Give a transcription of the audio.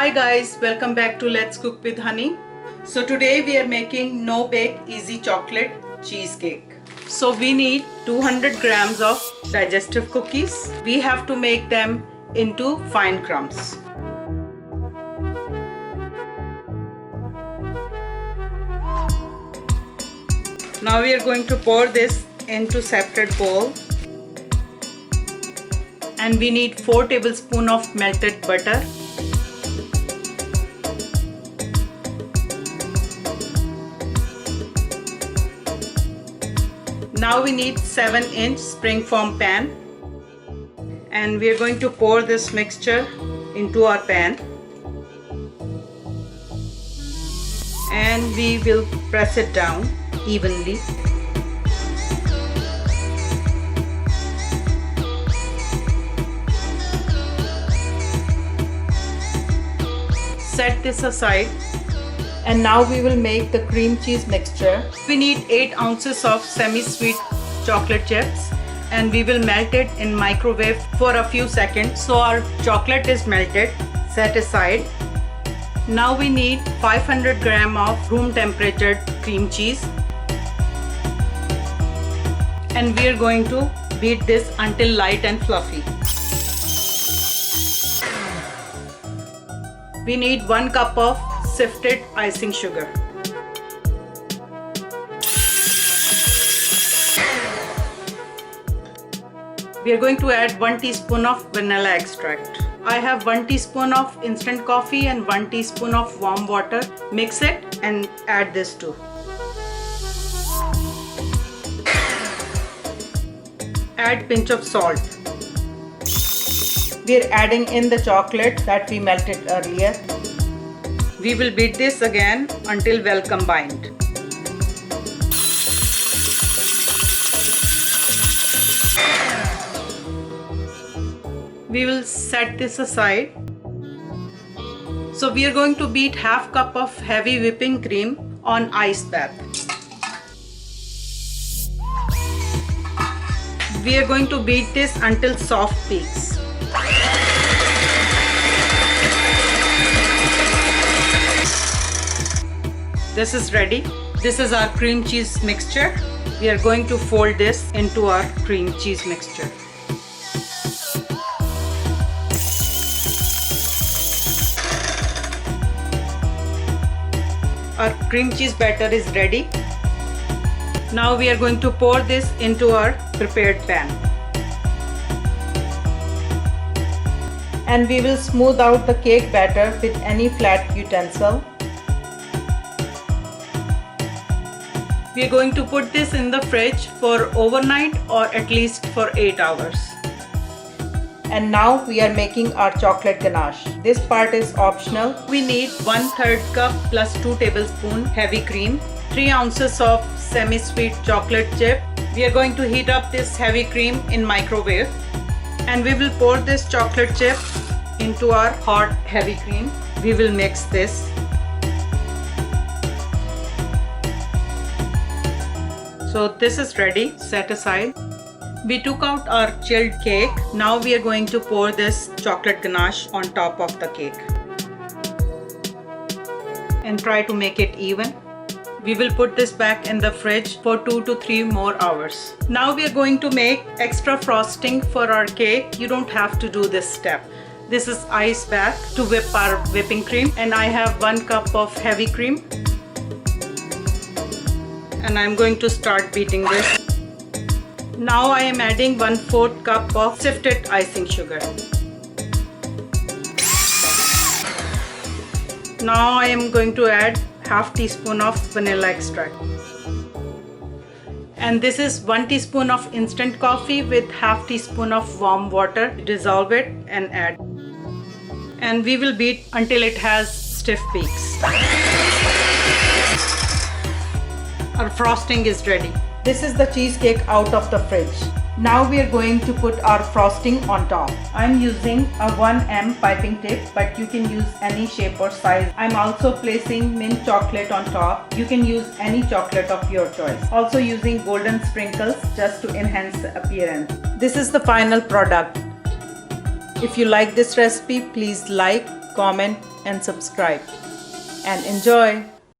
Hi guys, welcome back to Let's Cook with Honey. So today we are making no bake easy chocolate cheesecake. So we need 200 grams of digestive cookies. We have to make them into fine crumbs. Now we are going to pour this into separate bowl. And we need 4 tablespoons of melted butter. Now we need 7-inch springform pan, and we are going to pour this mixture into our pan, and we will press it down evenly. Set this aside. And now we will make the cream cheese mixture. We need 8 ounces of semi-sweet chocolate chips, and we will melt it in microwave for a few seconds. So our chocolate is melted. Set aside. Now we need 500 grams of room temperature cream cheese, and we are going to beat this until light and fluffy. We need 1 cup of sifted icing sugar. We are going to add 1 teaspoon of vanilla extract. I have 1 teaspoon of instant coffee and 1 teaspoon of warm water. Mix it and add this too. Add pinch of salt. We are adding in the chocolate that we melted earlier. We will beat this again until well combined. We will set this aside. So we are going to beat half cup of heavy whipping cream on ice bath. We are going to beat this until soft peaks. This is ready. This is our cream cheese mixture. We are going to fold this into our cream cheese mixture. Our cream cheese batter is ready. Now we are going to pour this into our prepared pan. And we will smooth out the cake batter with any flat utensil. We are going to put this in the fridge for overnight or at least for 8 hours. And now we are making our chocolate ganache. This part is optional. We need 1/3 cup plus 2 tablespoons heavy cream, 3 ounces of semi-sweet chocolate chip. We are going to heat up this heavy cream in microwave, and we will pour this chocolate chip into our hot heavy cream. We will mix this. So this is ready, set aside. We took out our chilled cake. Now we are going to pour this chocolate ganache on top of the cake. And try to make it even. We will put this back in the fridge for 2 to 3 more hours. Now we are going to make extra frosting for our cake. You don't have to do this step. This is ice bath to whip our whipping cream, and I have 1 cup of heavy cream. And I'm going to start beating this. Now I am adding 1/4 cup of sifted icing sugar. Now I am going to add half teaspoon of vanilla extract. And this is 1 teaspoon of instant coffee with half teaspoon of warm water. Dissolve it and add. And we will beat until it has stiff peaks. Our frosting is ready. This is the cheesecake out of the fridge. Now we are going to put our frosting on top. I'm using a 1mm piping tip, but you can use any shape or size. I'm also placing mint chocolate on top. You can use any chocolate of your choice. Also using golden sprinkles just to enhance the appearance. This is the final product. If you like this recipe, please like, comment and subscribe. And enjoy!